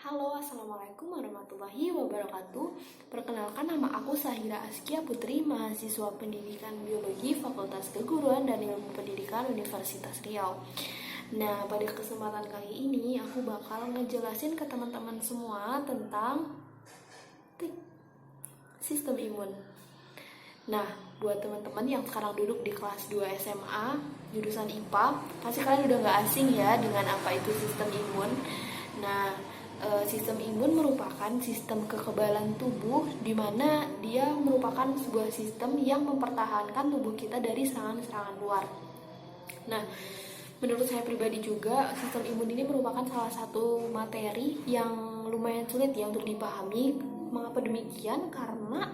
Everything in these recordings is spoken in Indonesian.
Halo, Assalamualaikum warahmatullahi wabarakatuh. Perkenalkan, nama aku Sahira Askia Putri, mahasiswa Pendidikan Biologi Fakultas Keguruan dan Ilmu Pendidikan Universitas Riau. Nah, pada kesempatan kali ini aku bakal ngejelasin ke teman-teman semua tentang sistem imun. Nah, buat teman-teman yang sekarang duduk di kelas 2 SMA, jurusan IPA, pasti kalian udah gak asing ya dengan apa itu sistem imun. Nah, sistem imun merupakan sistem kekebalan tubuh di mana dia merupakan sebuah sistem yang mempertahankan tubuh kita dari serangan-serangan luar. Nah, menurut saya pribadi juga sistem imun ini merupakan salah satu materi yang lumayan sulit ya untuk dipahami. Mengapa demikian? Karena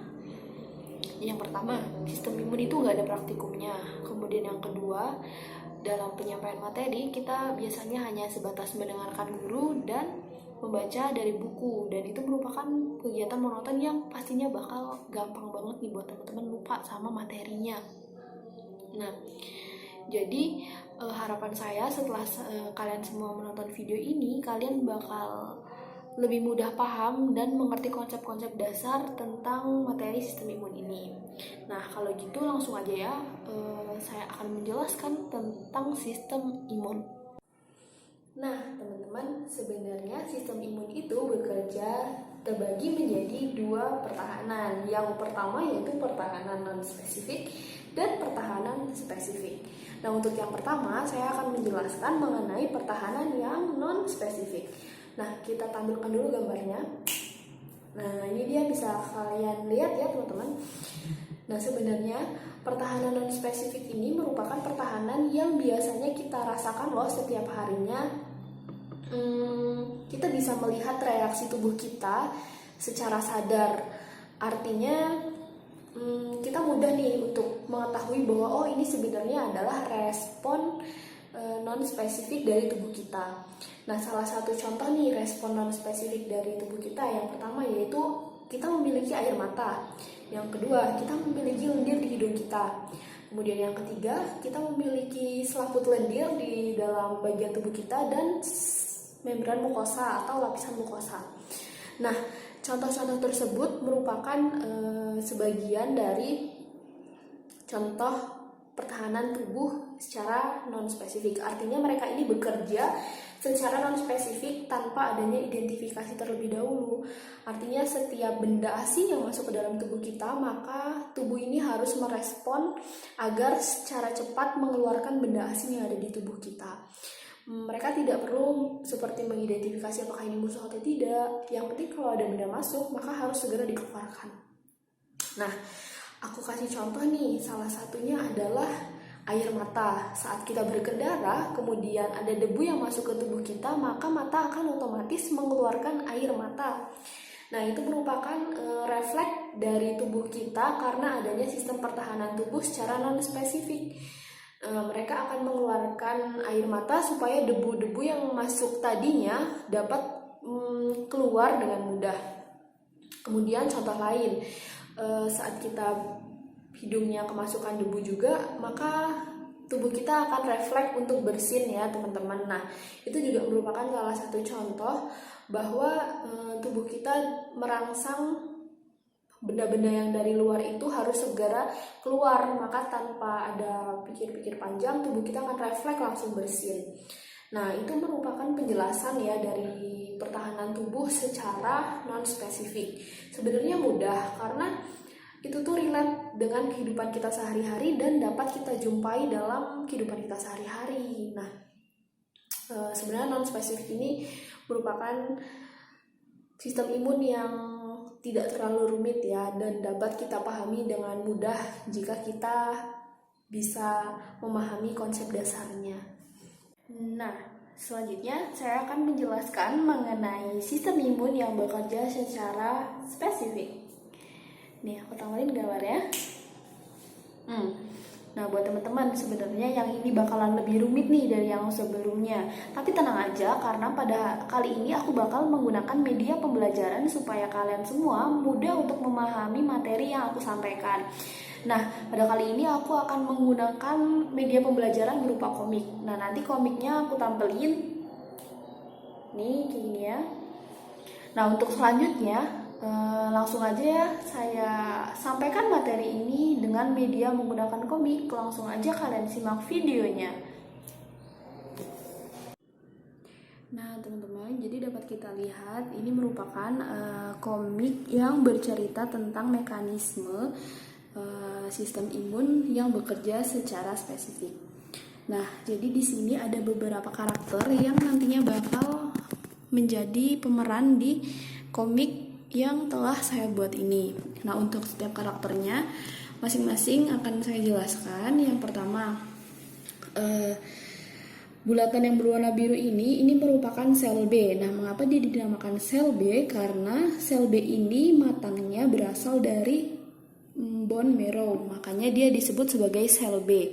yang pertama, sistem imun itu nggak ada praktikumnya. Kemudian yang kedua, dalam penyampaian materi kita biasanya hanya sebatas mendengarkan guru dan membaca dari buku, dan itu merupakan kegiatan monoton yang pastinya bakal gampang banget nih buat teman-teman lupa sama materinya. Nah, jadi harapan saya setelah kalian semua menonton video ini, kalian bakal lebih mudah paham dan mengerti konsep-konsep dasar tentang materi sistem imun ini. Nah, kalau gitu langsung aja ya, saya akan menjelaskan tentang sistem imun. Nah, teman-teman, sebenarnya sistem imun itu bekerja terbagi menjadi dua pertahanan. Yang pertama yaitu pertahanan non-spesifik dan pertahanan spesifik. Nah, untuk yang pertama, saya akan menjelaskan mengenai pertahanan yang non-spesifik. Nah, kita tampilkan dulu gambarnya. Nah, ini dia, bisa kalian lihat ya, teman-teman. Nah, sebenarnya pertahanan non-spesifik ini merupakan pertahanan yang biasanya kita rasakan loh setiap harinya. Kita bisa melihat reaksi tubuh kita secara sadar. Artinya kita mudah nih untuk mengetahui bahwa oh, ini sebenarnya adalah respon non-spesifik dari tubuh kita. Nah, salah satu contoh nih respon non-spesifik dari tubuh kita yang pertama yaitu kita memiliki air mata. Yang kedua, kita memiliki lendir di hidung kita. Kemudian yang ketiga, kita memiliki selaput lendir di dalam bagian tubuh kita dan membran mukosa atau lapisan mukosa. Nah, contoh-contoh tersebut merupakan sebagian dari contoh pertahanan tubuh secara non-spesifik. Artinya mereka ini bekerja secara non-spesifik tanpa adanya identifikasi terlebih dahulu. Artinya setiap benda asing yang masuk ke dalam tubuh kita, maka tubuh ini harus merespon agar secara cepat mengeluarkan benda asing yang ada di tubuh kita. Mereka tidak perlu seperti mengidentifikasi apakah ini musuh atau tidak. Yang penting kalau ada benda masuk, maka harus segera dikeluarkan. Nah, aku kasih contoh nih, salah satunya adalah air mata. Saat kita berkendara, kemudian ada debu yang masuk ke tubuh kita, maka mata akan otomatis mengeluarkan air mata. Nah, itu merupakan refleks dari tubuh kita karena adanya sistem pertahanan tubuh secara non-spesifik. Mereka akan mengeluarkan air mata supaya debu-debu yang masuk tadinya dapat keluar dengan mudah. Kemudian contoh lain, saat kita hidungnya kemasukan debu juga, maka tubuh kita akan refleks untuk bersin ya teman-teman. Nah, itu juga merupakan salah satu contoh bahwa tubuh kita merangsang benda-benda yang dari luar itu harus segera keluar, maka tanpa ada pikir-pikir panjang tubuh kita akan refleks langsung bersin. Nah, itu merupakan penjelasan ya dari pertahanan tubuh secara non-spesifik. Sebenarnya mudah karena itu tuh relate dengan kehidupan kita sehari-hari dan dapat kita jumpai dalam kehidupan kita sehari-hari. Nah, sebenarnya non-spesifik ini merupakan sistem imun yang tidak terlalu rumit ya, dan dapat kita pahami dengan mudah jika kita bisa memahami konsep dasarnya. Nah, selanjutnya saya akan menjelaskan mengenai sistem imun yang bekerja secara spesifik. Nih, aku tampilin gambarnya. Nah, buat teman-teman, sebenarnya yang ini bakalan lebih rumit nih dari yang sebelumnya. Tapi tenang aja, karena pada kali ini aku bakal menggunakan media pembelajaran supaya kalian semua mudah untuk memahami materi yang aku sampaikan. Nah, pada kali ini aku akan menggunakan media pembelajaran berupa komik. Nah, nanti komiknya aku tampilin nih kayak gini ya. Nah, untuk selanjutnya, langsung aja ya saya sampaikan materi ini dengan media menggunakan komik. Langsung aja kalian simak videonya. Nah, teman-teman, jadi dapat kita lihat ini merupakan komik yang bercerita tentang mekanisme sistem imun yang bekerja secara spesifik. Nah, jadi di sini ada beberapa karakter yang nantinya bakal menjadi pemeran di komik yang telah saya buat ini. Nah, untuk setiap karakternya masing-masing akan saya jelaskan. Yang pertama, bulatan yang berwarna biru ini merupakan sel B. Nah, mengapa dia dinamakan sel B? Karena sel B ini matangnya berasal dari bone marrow, makanya dia disebut sebagai sel B.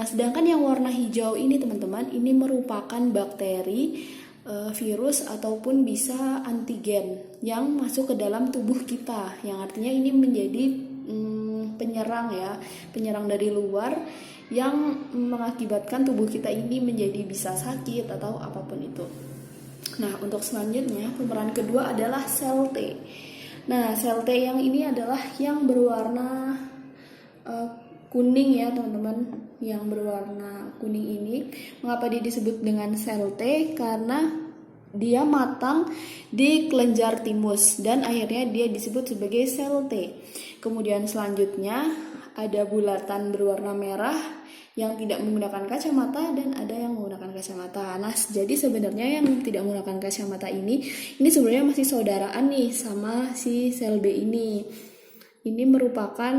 Nah, sedangkan yang warna hijau ini teman-teman, ini merupakan bakteri, virus ataupun bisa antigen yang masuk ke dalam tubuh kita, yang artinya ini menjadi penyerang ya, penyerang dari luar yang mengakibatkan tubuh kita ini menjadi bisa sakit atau apapun itu. Nah, untuk selanjutnya pemeran kedua adalah sel T. Nah, sel T yang ini adalah yang berwarna kuning ya teman-teman, yang berwarna kuning ini. Mengapa dia disebut dengan sel T? Karena dia matang di kelenjar timus dan akhirnya dia disebut sebagai sel T. Kemudian selanjutnya ada bulatan berwarna merah yang tidak menggunakan kacamata dan ada yang menggunakan kacamata. Nah, jadi sebenarnya yang tidak menggunakan kacamata ini sebenarnya masih saudaraan nih sama si sel B ini. Ini merupakan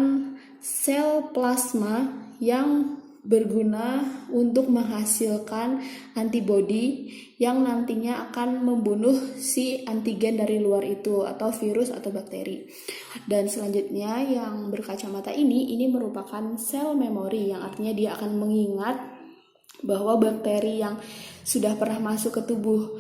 sel plasma yang berguna untuk menghasilkan antibodi yang nantinya akan membunuh si antigen dari luar itu atau virus atau bakteri. Dan selanjutnya yang berkacamata ini merupakan sel memori, yang artinya dia akan mengingat bahwa bakteri yang sudah pernah masuk ke tubuh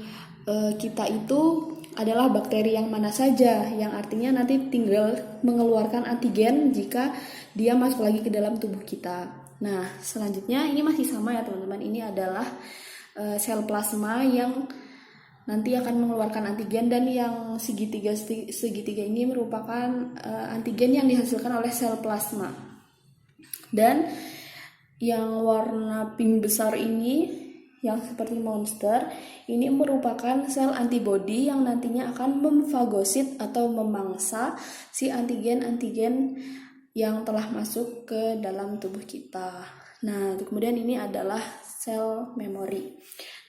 kita itu adalah bakteri yang mana saja, yang artinya nanti tinggal mengeluarkan antigen jika dia masuk lagi ke dalam tubuh kita. Nah, selanjutnya ini masih sama ya teman-teman, ini adalah sel plasma yang nanti akan mengeluarkan antigen, dan yang segitiga ini merupakan antigen yang dihasilkan oleh sel plasma. Dan yang warna pink besar ini yang seperti monster, ini merupakan sel antibodi yang nantinya akan memfagosit atau memangsa si antigen-antigen yang telah masuk ke dalam tubuh kita. Nah, kemudian ini adalah sel memori.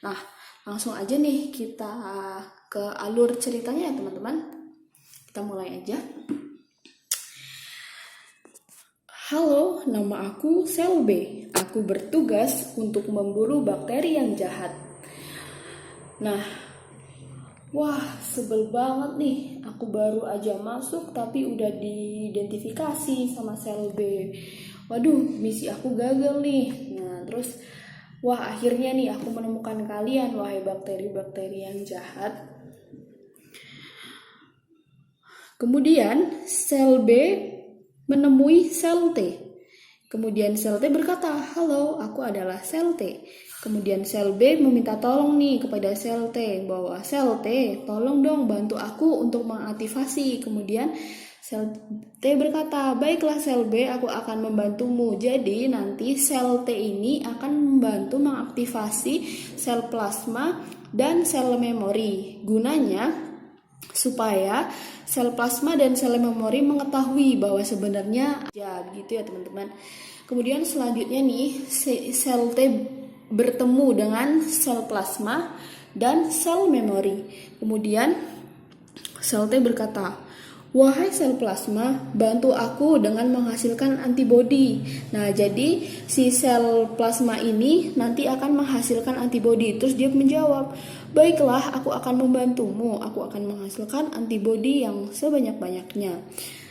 Nah, langsung aja nih kita ke alur ceritanya ya teman-teman. Kita mulai aja. Halo, nama aku sel B. Aku bertugas untuk memburu bakteri yang jahat. Nah, wah, sebel banget nih. Aku baru aja masuk tapi udah diidentifikasi sama sel B. Waduh, misi aku gagal nih. Nah, terus wah, akhirnya nih aku menemukan kalian, wahai bakteri-bakteri yang jahat. Kemudian sel B menemui sel T. Kemudian sel T berkata, "Halo, aku adalah sel T." Kemudian sel B meminta tolong nih kepada sel T, bahwa sel T, tolong dong bantu aku untuk mengaktifasi. Kemudian sel T berkata, "Baiklah sel B, aku akan membantumu." Jadi nanti sel T ini akan membantu mengaktifasi sel plasma dan sel memori. Gunanya supaya sel plasma dan sel memori mengetahui bahwa sebenarnya ya begitu ya teman-teman. Kemudian selanjutnya nih sel T bertemu dengan sel plasma dan sel memori. Kemudian sel T berkata, "Wahai sel plasma, bantu aku dengan menghasilkan antibodi." Nah, jadi si sel plasma ini nanti akan menghasilkan antibodi. Terus dia menjawab, "Baiklah, aku akan membantumu. Aku akan menghasilkan antibodi yang sebanyak-banyaknya."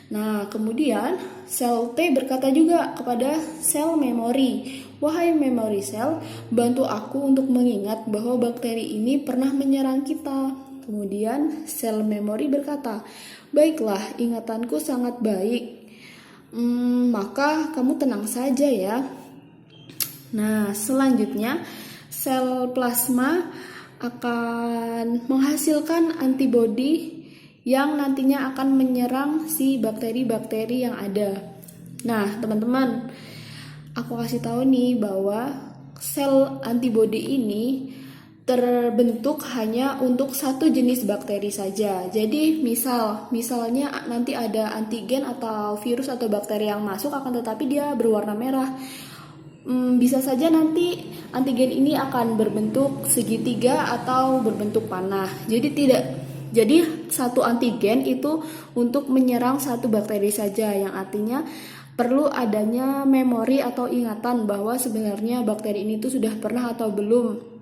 Nah, kemudian sel T berkata juga kepada sel memori, "Wahai memori sel, bantu aku untuk mengingat bahwa bakteri ini pernah menyerang kita." Kemudian sel memori berkata, "Baiklah, ingatanku sangat baik. Maka kamu tenang saja ya." Nah, selanjutnya sel plasma akan menghasilkan antibodi yang nantinya akan menyerang si bakteri-bakteri yang ada. Nah, teman-teman, aku kasih tahu nih bahwa sel antibodi ini terbentuk hanya untuk satu jenis bakteri saja. Jadi misalnya nanti ada antigen atau virus atau bakteri yang masuk, akan tetapi dia berwarna merah. Bisa saja nanti antigen ini akan berbentuk segitiga atau berbentuk panah. Jadi satu antigen itu untuk menyerang satu bakteri saja, yang artinya perlu adanya memori atau ingatan bahwa sebenarnya bakteri ini tuh sudah pernah atau belum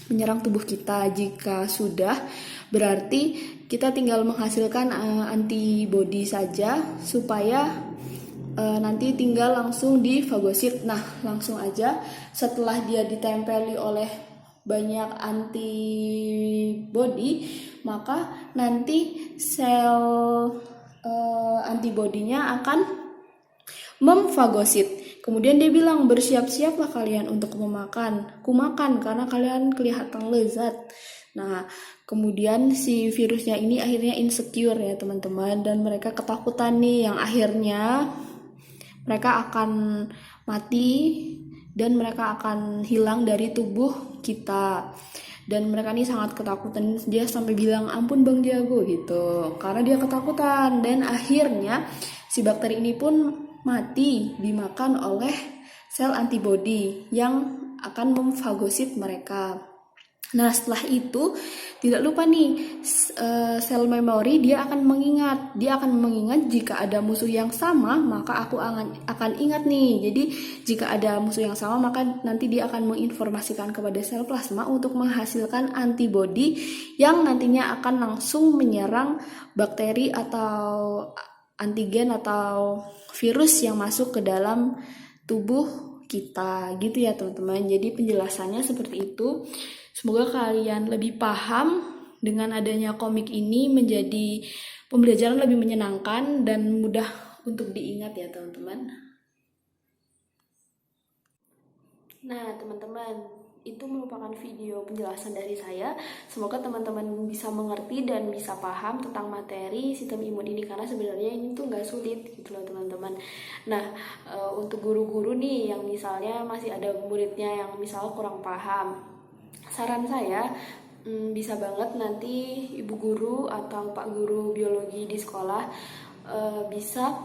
menyerang tubuh kita. Jika sudah, berarti kita tinggal menghasilkan antibodi saja supaya nanti tinggal langsung difagosit. Nah, langsung aja setelah dia ditempeli oleh banyak antibodi, maka nanti sel antibodinya akan memfagosit. Kemudian dia bilang, bersiap-siaplah kalian untuk memakan. Kumakan karena kalian kelihatan lezat. Nah, kemudian si virusnya ini akhirnya insecure ya teman-teman, dan mereka ketakutan nih, yang akhirnya mereka akan mati dan mereka akan hilang dari tubuh kita. Dan mereka ini sangat ketakutan, dia sampai bilang ampun Bang Jago gitu, karena dia ketakutan. Dan akhirnya si bakteri ini pun mati dimakan oleh sel antibodi yang akan memfagosit mereka. Nah, setelah itu tidak lupa nih sel memori dia akan mengingat jika ada musuh yang sama, maka aku akan ingat nih. Jadi jika ada musuh yang sama, maka nanti dia akan menginformasikan kepada sel plasma untuk menghasilkan antibodi yang nantinya akan langsung menyerang bakteri atau antigen atau virus yang masuk ke dalam tubuh kita gitu ya teman-teman. Jadi penjelasannya seperti itu. Semoga kalian lebih paham. Dengan adanya komik ini menjadi pembelajaran lebih menyenangkan dan mudah untuk diingat ya teman-teman. Nah teman-teman, itu merupakan video penjelasan dari saya. Semoga teman-teman bisa mengerti dan bisa paham tentang materi sistem imun ini, karena sebenarnya ini tuh nggak sulit gitu loh teman-teman. Nah, untuk guru-guru nih yang misalnya masih ada muridnya yang misalnya kurang paham, saran saya bisa banget nanti ibu guru atau pak guru biologi di sekolah bisa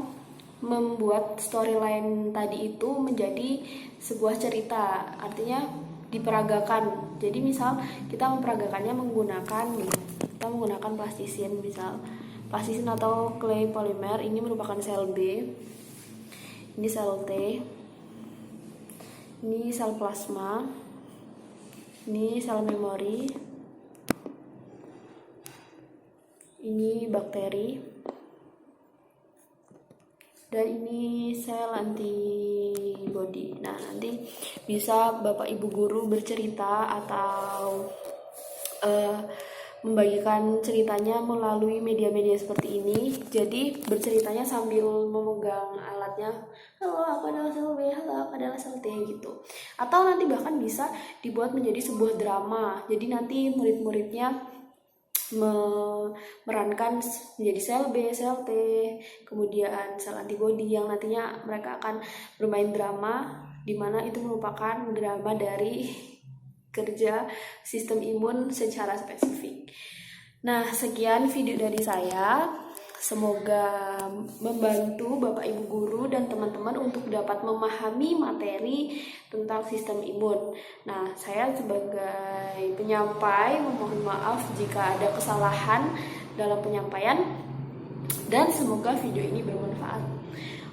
membuat storyline tadi itu menjadi sebuah cerita, artinya diperagakan. Jadi misal kita memperagakannya kita menggunakan plastisin, misal plastisin atau clay polymer. Ini merupakan sel B, ini sel T, ini sel plasma, ini sel memori, ini bakteri, dan ini sel antibodi. Nah, nanti bisa Bapak Ibu guru bercerita atau membagikan ceritanya melalui media-media seperti ini. Jadi berceritanya sambil memegang alatnya, halo aku adalah sel B, halo aku adalah sel T gitu. Atau nanti bahkan bisa dibuat menjadi sebuah drama. Jadi nanti murid-muridnya memerankan menjadi sel B, sel T, kemudian sel antibodi, yang nantinya mereka akan bermain drama, di mana itu merupakan drama dari kerja sistem imun secara spesifik. Nah, sekian video dari saya. Semoga membantu Bapak Ibu guru dan teman-teman untuk dapat memahami materi tentang sistem imun. Nah, saya sebagai penyampai memohon maaf jika ada kesalahan dalam penyampaian, dan semoga video ini bermanfaat.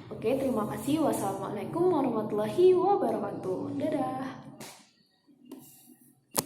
Oke, terima kasih. Wassalamualaikum warahmatullahi wabarakatuh. Dadah.